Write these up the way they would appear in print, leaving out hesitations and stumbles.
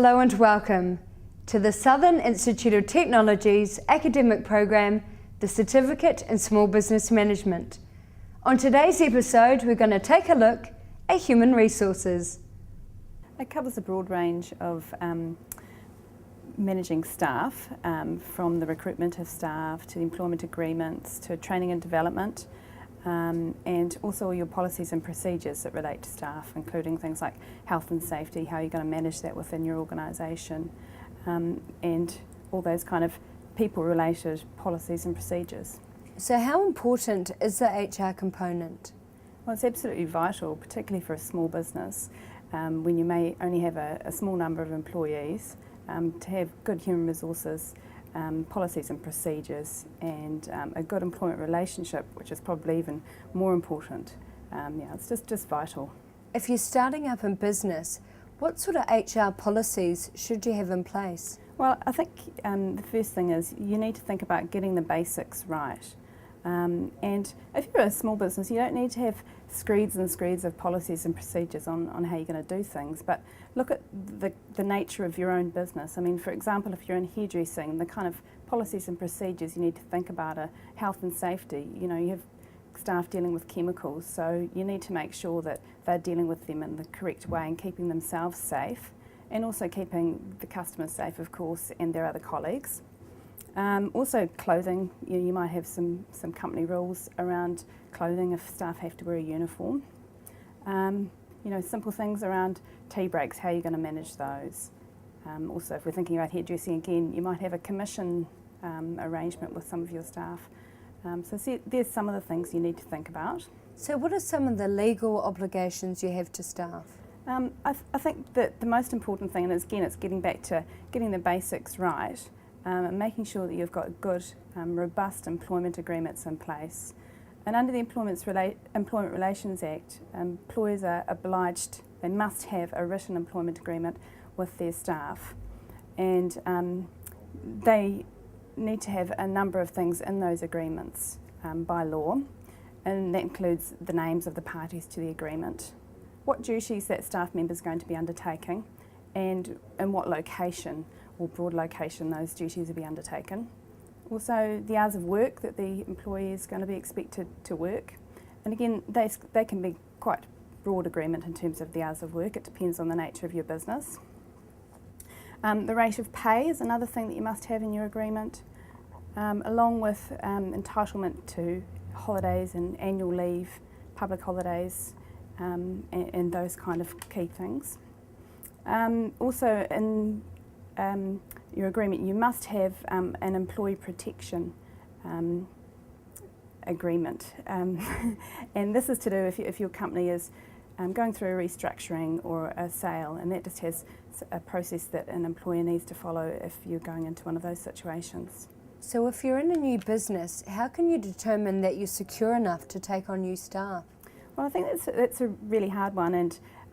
Hello and welcome to the Southern Institute of Technology's academic program, the Certificate in Small Business Management. On today's episode, we're going to take a look at human resources. It covers a broad range of managing staff, from the recruitment of staff to the employment agreements to training and development, and also all your policies and procedures that relate to staff, including things like health and safety, how you're going to manage that within your organisation, and all those kind of people-related policies and procedures. So how important is the HR component? Well, it's absolutely vital, particularly for a small business, when you may only have a small number of employees, to have good human resources, policies and procedures, and a good employment relationship, which is probably even more important. It's just vital. If you're starting up in business, what sort of HR policies should you have in place? Well, I think the first thing is you need to think about getting the basics right. And if you're a small business, you don't need to have screeds and screeds of policies and procedures on how you're going to do things, but look at the nature of your own business. I mean, for example, if you're in hairdressing, the kind of policies and procedures you need to think about are health and safety. You know, you have staff dealing with chemicals, so you need to make sure that they're dealing with them in the correct way and keeping themselves safe, and also keeping the customers safe, of course, and their other colleagues. Also clothing, you might have some company rules around clothing if staff have to wear a uniform. Simple things around tea breaks, how you're going to manage those. Also, if we're thinking about hairdressing again, you might have a commission arrangement with some of your staff. There's some of the things you need to think about. So what are some of the legal obligations you have to staff? I think that the most important thing, and again it's getting back to getting the basics right, and making sure that you've got good, robust employment agreements in place. And under the Employment Relations Act, employers are obliged, they must have a written employment agreement with their staff. And they need to have a number of things in those agreements by law, and that includes the names of the parties to the agreement, what duties that staff member is going to be undertaking, and in what location or broad location those duties will be undertaken. Also the hours of work that the employee is going to be expected to work. And again, they can be quite broad agreement in terms of the hours of work. It depends on the nature of your business. The rate of pay is another thing that you must have in your agreement, along with entitlement to holidays and annual leave, public holidays, and those kind of key things. Also in your agreement, you must have an employee protection agreement, and this is to do if your company is going through a restructuring or a sale, and that just has a process that an employer needs to follow if you're going into one of those situations. So if you're in a new business, how can you determine that you're secure enough to take on new staff? Well, I think that's a really hard one,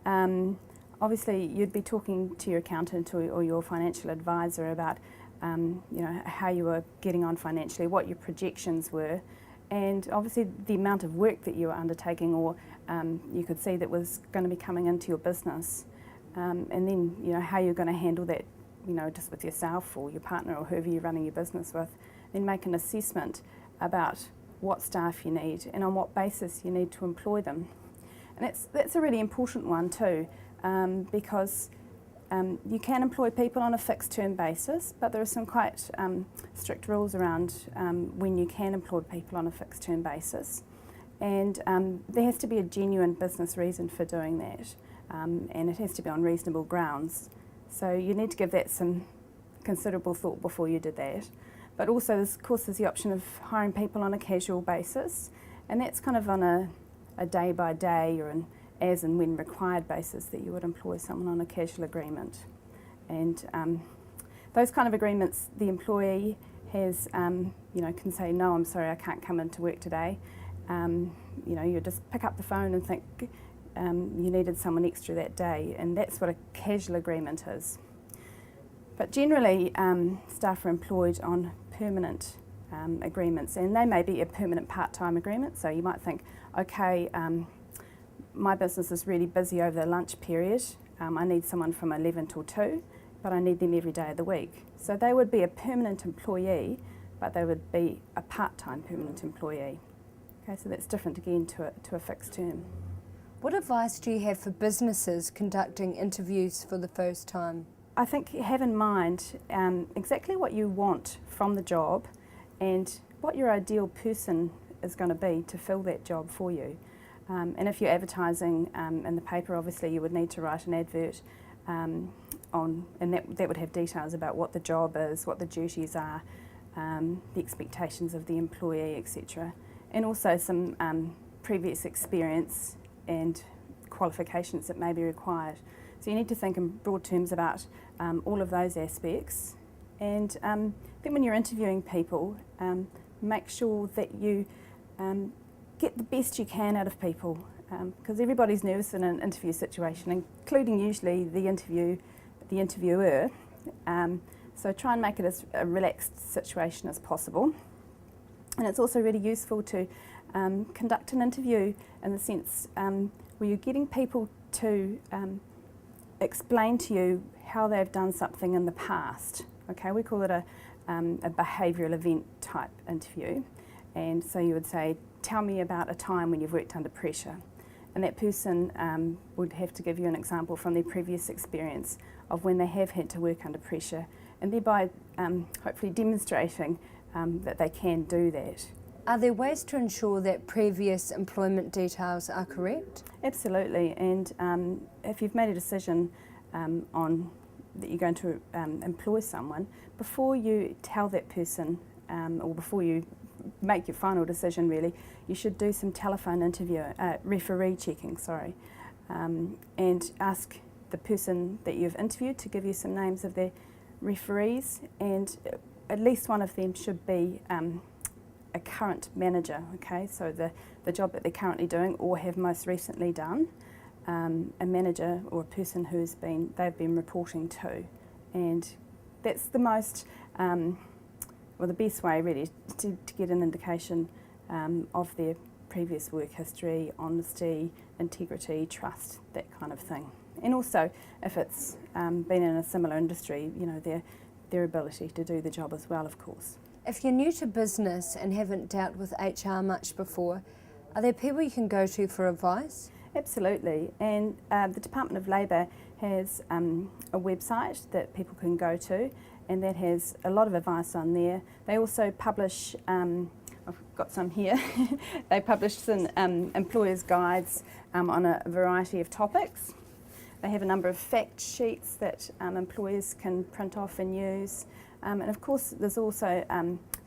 and obviously you'd be talking to your accountant or your financial advisor about how you were getting on financially, what your projections were, and obviously the amount of work that you were undertaking or you could see that was going to be coming into your business, and then how you're going to handle that, just with yourself or your partner or whoever you're running your business with, then make an assessment about what staff you need and on what basis you need to employ them. And that's a really important one too, because you can employ people on a fixed term basis, but there are some quite strict rules around when you can employ people on a fixed term basis, and there has to be a genuine business reason for doing that, and it has to be on reasonable grounds. So you need to give that some considerable thought before you did that. But also, of course, there's the option of hiring people on a casual basis, and that's kind of on a day by day or an as and when required basis that you would employ someone on a casual agreement. And those kind of agreements, the employee has, can say, no, I'm sorry, I can't come into work today. You just pick up the phone and think you needed someone extra that day, and that's what a casual agreement is. But generally, staff are employed on permanent agreements, and they may be a permanent part-time agreement. So you might think, okay, my business is really busy over the lunch period. I need someone from 11 till 2, but I need them every day of the week. So they would be a permanent employee, but they would be a part-time permanent employee. Okay, so that's different again to a fixed term. What advice do you have for businesses conducting interviews for the first time? I think have in mind exactly what you want from the job and what your ideal person is going to be to fill that job for you. And if you're advertising in the paper, obviously you would need to write an advert and that would have details about what the job is, what the duties are, the expectations of the employee, etc. And also some previous experience and qualifications that may be required. So you need to think in broad terms about all of those aspects. And then when you're interviewing people, make sure that you get the best you can out of people, because everybody's nervous in an interview situation, including usually the interviewer. So try and make it as a relaxed situation as possible. And it's also really useful to conduct an interview in the sense where you're getting people to explain to you how they've done something in the past. Okay, we call it a behavioural event type interview. And so you would say, tell me about a time when you've worked under pressure. And that person would have to give you an example from their previous experience of when they have had to work under pressure, and thereby hopefully demonstrating that they can do that. Are there ways to ensure that previous employment details are correct? Absolutely, and if you've made a decision on that you're going to employ someone, before you tell that person or before you make your final decision really, you should do some telephone interview, referee checking, and ask the person that you've interviewed to give you some names of their referees, and at least one of them should be a current manager, okay, so the job that they're currently doing or have most recently done, a manager or a person they've been reporting to. And that's the most, the best way really to get an indication of their previous work history, honesty, integrity, trust, that kind of thing. And also, if it's been in a similar industry, you know, their ability to do the job as well, of course. If you're new to business and haven't dealt with HR much before, are there people you can go to for advice? Absolutely, and the Department of Labour has a website that people can go to, and that has a lot of advice on there. They also publish, I've got some here, they publish some employers' guides on a variety of topics. They have a number of fact sheets that employers can print off and use. And of course there's also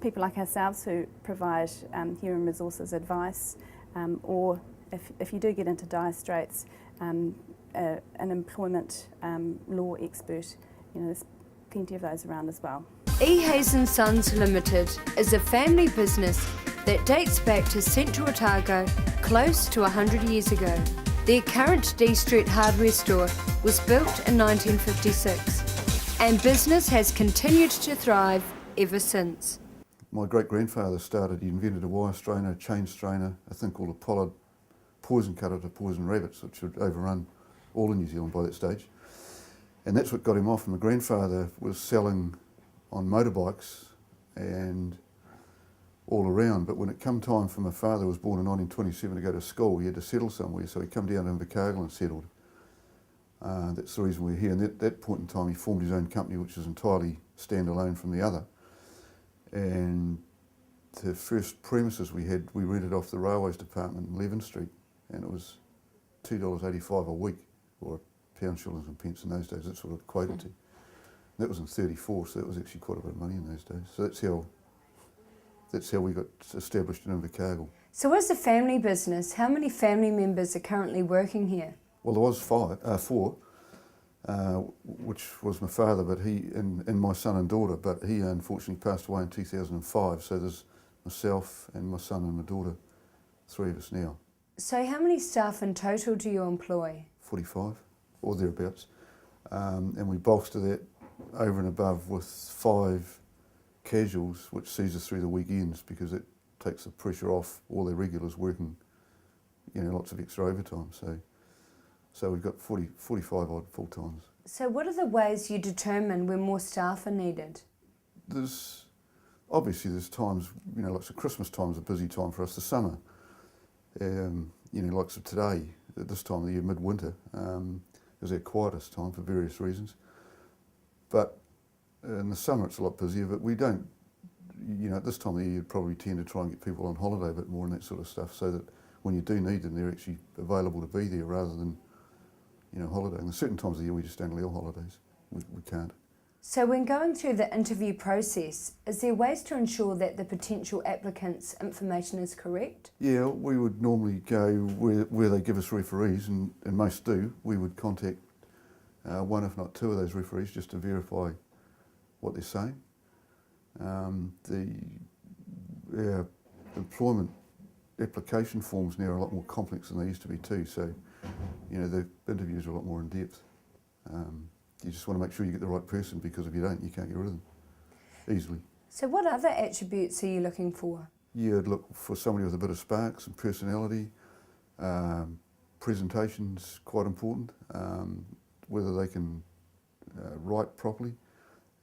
people like ourselves who provide human resources advice, or if you do get into dire straits, an employment law expert. You know, there's plenty of those around as well. E. Hayes & Sons Limited is a family business that dates back to Central Otago close to 100 years ago. Their current D Street hardware store was built in 1956, and business has continued to thrive ever since. My great-grandfather he invented a wire strainer, a chain strainer, a thing called a pollard poison cutter to poison rabbits, which had overrun all of New Zealand by that stage. And that's what got him off. And my grandfather was selling on motorbikes and all around, but when it come time for my father, who was born in 1927, to go to school, he had to settle somewhere, so he come down to Invercargill and settled. That's the reason we're here. And at that point in time, he formed his own company, which was entirely standalone from the other. And the first premises we had, we rented off the Railways Department in Levin Street, and it was $2.85 a week, or £1, shillings and pence in those days. That's what it equated to. And that was in 34, so that was actually quite a bit of money in those days. So that's how we got established in Invercargill. So as a family business, how many family members are currently working here? Well, there was four, which was my father, but and my son and daughter, but he unfortunately passed away in 2005, so there's myself and my son and my daughter, 3 of us now. So how many staff in total do you employ? 45, or thereabouts. And we bolster that over and above with 5 casuals, which sees us through the weekends, because it takes the pressure off all their regulars working, you know, lots of extra overtime. So we've got 45 odd full-times. So what are the ways you determine when more staff are needed? Obviously there's times, like so Christmas time is a busy time for us, the summer. Like so today, at this time of the year, midwinter, is our quietest time for various reasons. But in the summer it's a lot busier, but we don't, at this time of the year you'd probably tend to try and get people on holiday a bit more and that sort of stuff, so that when you do need them, they're actually available to be there rather than, holidaying. There's certain times of the year we just don't allow holidays. We can't. So when going through the interview process, is there ways to ensure that the potential applicant's information is correct? Yeah, we would normally go where they give us referees, and most do. We would contact one, if not two, of those referees just to verify what they're saying. The employment application forms now are a lot more complex than they used to be too, so the interviews are a lot more in depth. You just want to make sure you get the right person, because if you don't, you can't get rid of them easily. So what other attributes are you looking for? You'd look for somebody with a bit of spark, some personality. Presentation's quite important, whether they can write properly,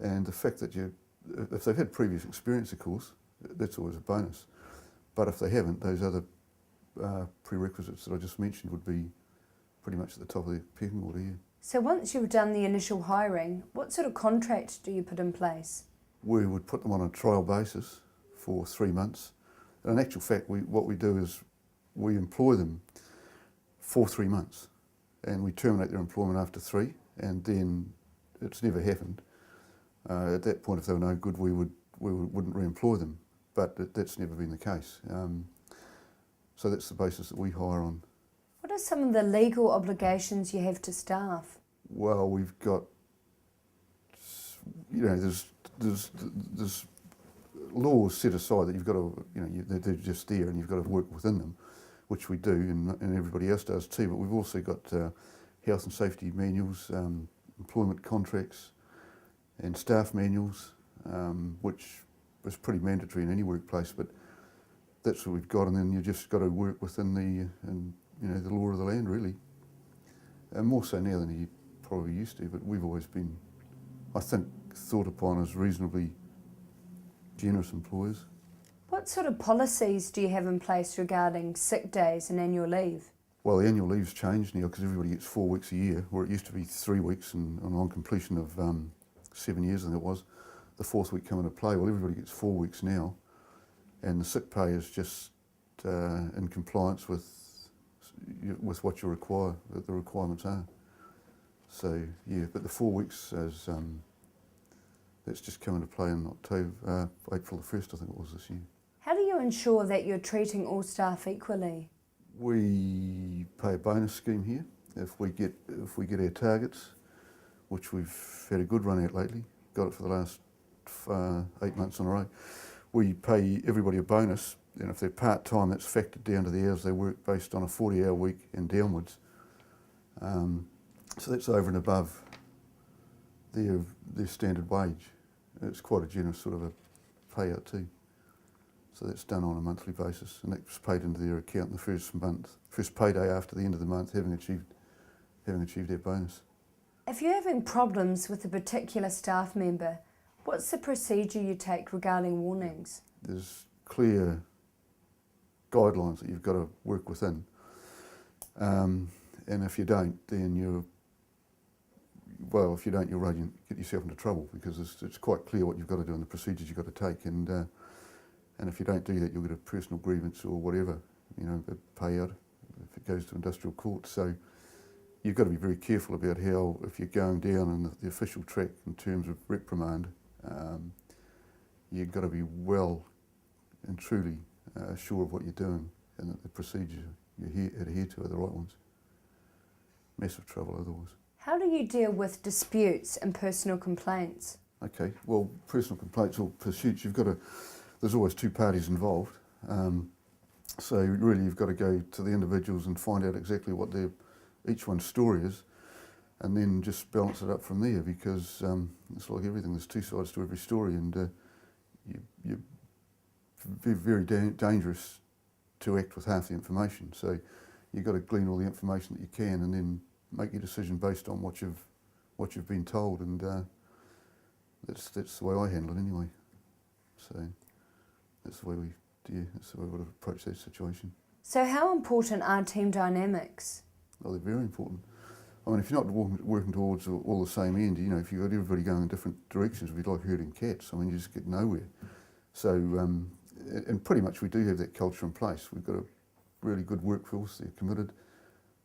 and the fact that if they've had previous experience, of course, that's always a bonus. But if they haven't, those other prerequisites that I just mentioned would be pretty much at the top of the pecking order here. So once you've done the initial hiring, what sort of contract do you put in place? We would put them on a trial basis for 3 months. And in actual fact, what we do is we employ them for 3 months, and we terminate their employment after 3, and then it's never happened. At that point, if they were no good, we wouldn't re-employ them, but that's never been the case. So that's the basis that we hire on. What are some of the legal obligations you have to staff? Well, we've got, there's laws set aside that you've got to, they're just there and you've got to work within them, which we do, and everybody else does too. But we've also got health and safety manuals, employment contracts, and staff manuals, which is pretty mandatory in any workplace. But that's what we've got, and then you just got to work within the law of the land, really. And more so now than you probably used to, but we've always been, I think, thought upon as reasonably generous employers. What sort of policies do you have in place regarding sick days and annual leave? Well, the annual leave's changed now because everybody gets 4 weeks a year, where it used to be 3 weeks, and on completion of 7 years, I think it was, the 4th week come into play. Well, everybody gets 4 weeks now, and the sick pay is just in compliance with what you require, what the requirements are. So yeah, but the 4 weeks that's just come into play in April the 1st, I think it was this year. How do you ensure that you're treating all staff equally? We pay a bonus scheme here if we get our targets, which we've had a good run at lately. Got it for the last 8 months in a row. We pay everybody a bonus, and if they're part-time, that's factored down to the hours they work based on a 40-hour week and downwards. So that's over and above their standard wage. It's quite a generous sort of a payout too. So that's done on a monthly basis, and that's paid into their account in the first payday after the end of the month, having achieved their bonus. If you're having problems with a particular staff member, what's the procedure you take regarding warnings? There's clear guidelines that you've got to work within, and if you don't, then you'll get yourself into trouble, because it's quite clear what you've got to do and the procedures you've got to take, and if you don't do that, you'll get a personal grievance or whatever, a payout if it goes to industrial court. So you've got to be very careful about how, if you're going down in the official track in terms of reprimand, you've got to be well and truly sure of what you're doing, and that the procedures you adhere to are the right ones. Massive trouble otherwise. How do you deal with disputes and personal complaints? Okay, well, personal complaints or pursuits, there's always two parties involved. So really you've got to go to the individuals and find out exactly what each one's story is, and then just balance it up from there, because it's like everything, there's two sides to every story, and you're very dangerous to act with half the information. So you've got to glean all the information that you can, and then make your decision based on what you've what you've been told, and that's the way I handle it anyway. So that's the way that's the way we would approach that situation. So how important are team dynamics? Oh, they're very important. I mean, if you're not working towards all the same end, you know, if you've got everybody going in different directions, it'd be like herding cats. I mean, you just get nowhere. So, and pretty much we do have that culture in place. We've got a really good workforce. They're committed,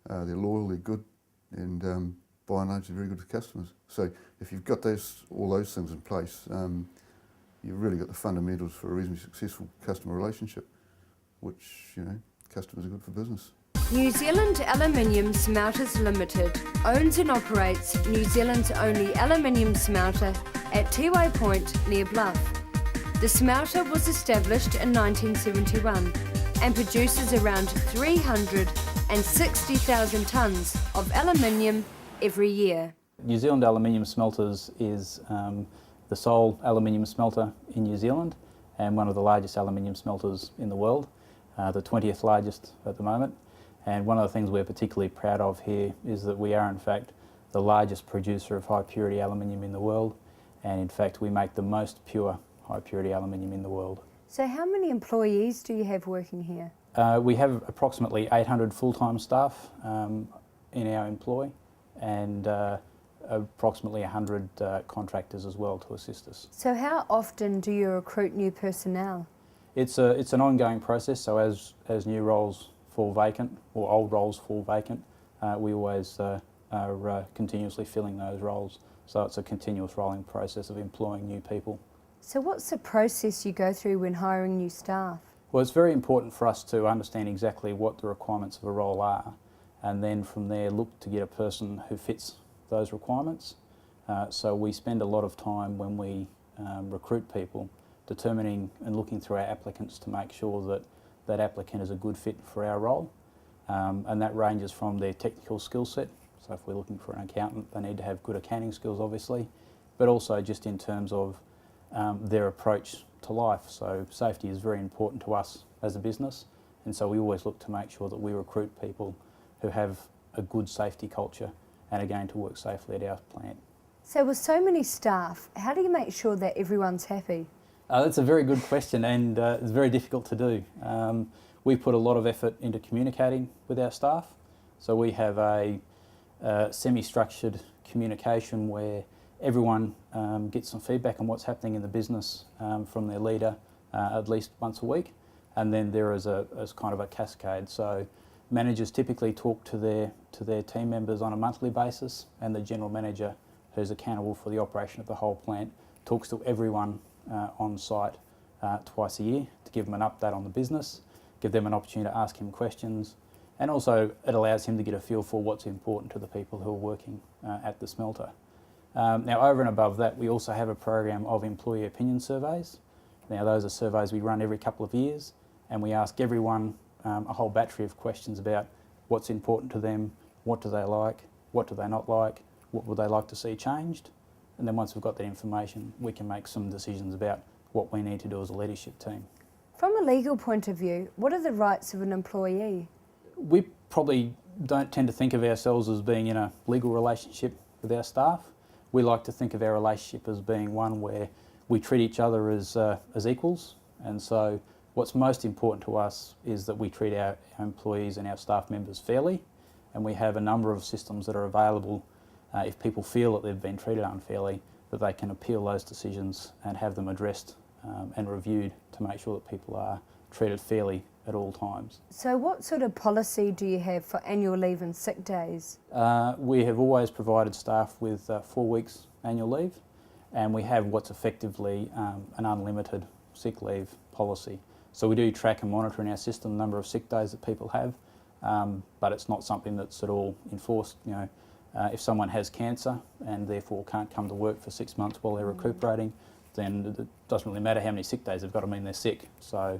they're loyal, they're good, and by and large, they're very good with customers. So, if you've got all those things in place, you've really got the fundamentals for a reasonably successful customer relationship, which, you know, customers are good for business. New Zealand Aluminium Smelters Limited owns and operates New Zealand's only aluminium smelter at Tiwai Point near Bluff. The smelter was established in 1971 and produces around 360,000 tonnes of aluminium every year. New Zealand Aluminium Smelters is the sole aluminium smelter in New Zealand and one of the largest aluminium smelters in the world, the 20th largest at the moment. And one of the things we're particularly proud of here is that we are in fact the largest producer of high purity aluminium in the world, and in fact we make the most pure high purity aluminium in the world. So how many employees do you have working here? We have approximately 800 full-time staff in our employ, and approximately 100 contractors as well to assist us. So how often do you recruit new personnel? It's an ongoing process, so as new roles fall vacant, or old roles fall vacant, we always are continuously filling those roles. So it's a continuous rolling process of employing new people. So what's the process you go through when hiring new staff? Well, it's very important for us to understand exactly what the requirements of a role are, and then from there look to get a person who fits those requirements. So we spend a lot of time when we recruit people determining and looking through our applicants to make sure that that applicant is a good fit for our role, and that ranges from their technical skill set. So if we're looking for an accountant, they need to have good accounting skills obviously, but also just in terms of their approach to life. So safety is very important to us as a business, and so we always look to make sure that we recruit people who have a good safety culture and are going to work safely at our plant. So with so many staff, how do you make sure that everyone's happy? That's a very good question, and it's very difficult to do. We put a lot of effort into communicating with our staff. So we have a semi-structured communication where everyone gets some feedback on what's happening in the business from their leader at least once a week, and then there is as kind of a cascade. So managers typically talk to their team members on a monthly basis, and the general manager, who's accountable for the operation of the whole plant, talks to everyone on site twice a year to give them an update on the business, give them an opportunity to ask him questions, and also it allows him to get a feel for what's important to the people who are working at the smelter. Now over and above that, we also have a program of employee opinion surveys. Now those are surveys we run every couple of years, and we ask everyone a whole battery of questions about what's important to them, what do they like, what do they not like, what would they like to see changed. And then once we've got that information, we can make some decisions about what we need to do as a leadership team. From a legal point of view, what are the rights of an employee? We probably don't tend to think of ourselves as being in a legal relationship with our staff. We like to think of our relationship as being one where we treat each other as equals, and so what's most important to us is that we treat our employees and our staff members fairly, and we have a number of systems that are available if people feel that they've been treated unfairly, that they can appeal those decisions and have them addressed and reviewed to make sure that people are treated fairly at all times. So what sort of policy do you have for annual leave and sick days? We have always provided staff with 4 weeks annual leave, and we have what's effectively an unlimited sick leave policy. So we do track and monitor in our system the number of sick days that people have, but it's not something that's at all enforced. You know, if someone has cancer and therefore can't come to work for 6 months while they're recuperating, then it doesn't really matter how many sick days they've got. I mean, they're sick. So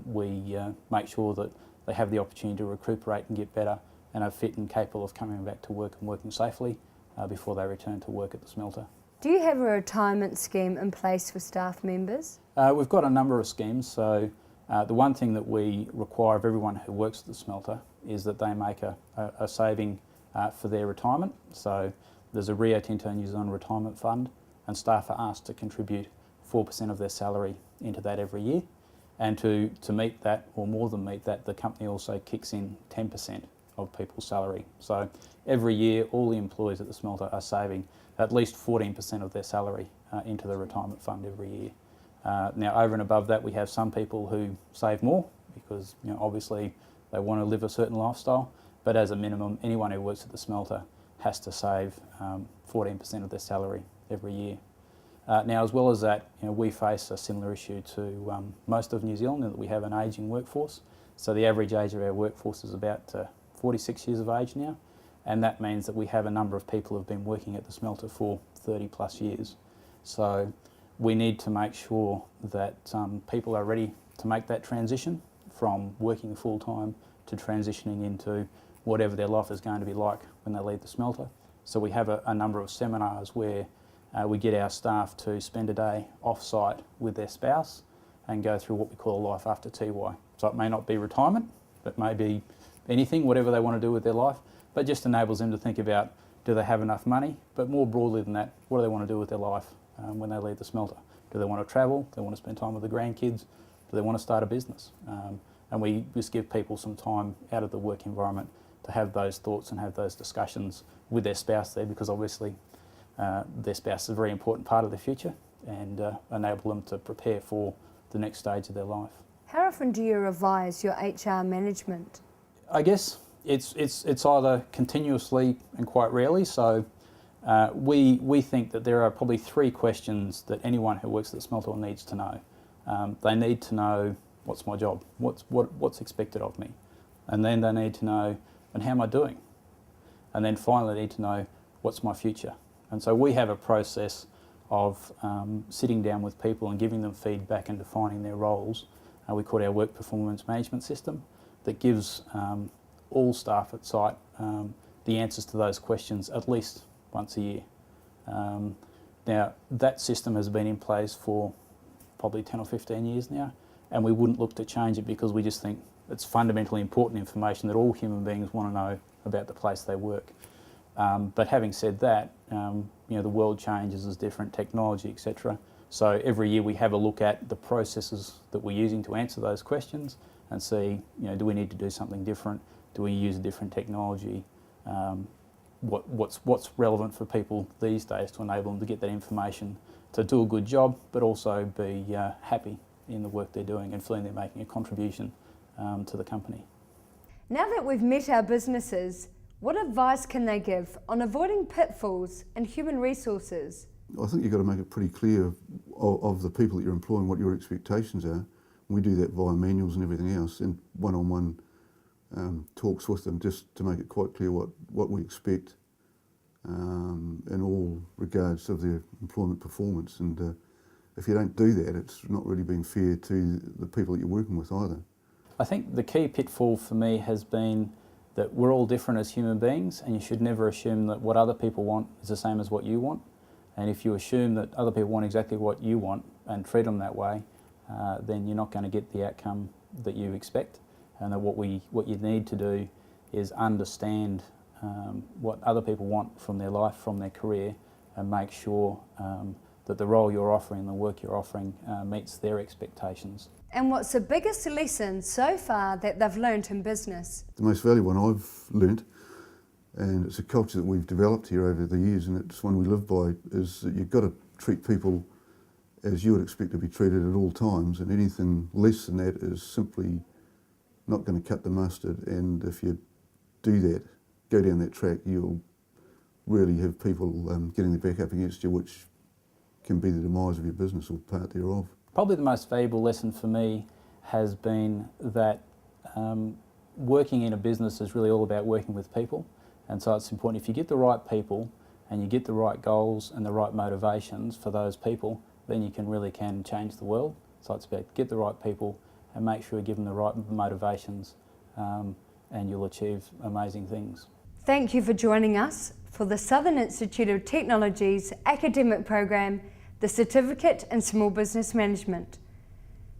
we make sure that they have the opportunity to recuperate and get better and are fit and capable of coming back to work and working safely before they return to work at the smelter. Do you have a retirement scheme in place for staff members? We've got a number of schemes. So the one thing that we require of everyone who works at the smelter is that they make a saving for their retirement. So there's a Rio Tinto New Zealand retirement fund, and staff are asked to contribute 4% of their salary into that every year. And to meet that, or more than meet that, the company also kicks in 10% of people's salary. So every year, all the employees at the smelter are saving at least 14% of their salary into the retirement fund every year. Now, over and above that, we have some people who save more because, obviously they want to live a certain lifestyle. But as a minimum, anyone who works at the smelter has to save 14% of their salary every year. Now, as well as that, we face a similar issue to most of New Zealand in that we have an ageing workforce. So the average age of our workforce is about 46 years of age now, and that means that we have a number of people who have been working at the smelter for 30 plus years. So we need to make sure that people are ready to make that transition from working full time to transitioning into whatever their life is going to be like when they leave the smelter. So we have a number of seminars where we get our staff to spend a day off-site with their spouse and go through what we call a life after TY. So it may not be retirement, it may be anything, whatever they want to do with their life, but just enables them to think about, do they have enough money? But more broadly than that, what do they want to do with their life when they leave the smelter? Do they want to travel? Do they want to spend time with the grandkids? Do they want to start a business? And we just give people some time out of the work environment to have those thoughts and have those discussions with their spouse there, because obviously their spouse is a very important part of their future, and enable them to prepare for the next stage of their life. How often do you revise your HR management? I guess it's either continuously and quite rarely. So we think that there are probably 3 questions that anyone who works at the smelter needs to know. They need to know, what's my job? What's expected of me? And then they need to know, and how am I doing? And then finally they need to know, what's my future? And so we have a process of sitting down with people and giving them feedback and defining their roles. We call it our work performance management system, that gives all staff at site the answers to those questions at least once a year. Now, that system has been in place for probably 10 or 15 years now, and we wouldn't look to change it because we just think it's fundamentally important information that all human beings want to know about the place they work. But having said that, the world changes, there's different technology, etc. So every year we have a look at the processes that we're using to answer those questions and see, do we need to do something different? Do we use a different technology? What's relevant for people these days to enable them to get that information to do a good job, but also be happy in the work they're doing and feeling they're making a contribution to the company. Now that we've met our businesses, what advice can they give on avoiding pitfalls in human resources? I think you've got to make it pretty clear of the people that you're employing what your expectations are. We do that via manuals and everything else, and one-on-one talks with them just to make it quite clear what we expect in all regards of their employment performance. And if you don't do that, it's not really being fair to the people that you're working with either. I think the key pitfall for me has been that we're all different as human beings, and you should never assume that what other people want is the same as what you want. And if you assume that other people want exactly what you want and treat them that way, then you're not going to get the outcome that you expect. And that what you need to do is understand what other people want from their life, from their career, and make sure that the role you're offering, the work you're offering, meets their expectations. And what's the biggest lesson so far that they've learnt in business? The most valuable one I've learnt, and it's a culture that we've developed here over the years, and it's one we live by, is that you've got to treat people as you would expect to be treated at all times, and anything less than that is simply not going to cut the mustard. And if you do that, go down that track, you'll really have people getting their back up against you, which can be the demise of your business or part thereof. Probably the most valuable lesson for me has been that working in a business is really all about working with people. And so it's important, if you get the right people and you get the right goals and the right motivations for those people, then you really can change the world. So it's about get the right people and make sure you give them the right motivations, and you'll achieve amazing things. Thank you for joining us for the Southern Institute of Technology's academic program, the Certificate in Small Business Management.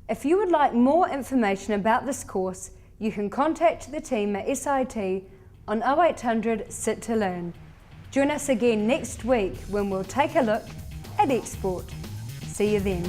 If you would like more information about this course, you can contact the team at SIT on 0800 SIT to Learn. Join us again next week when we'll take a look at export. See you then.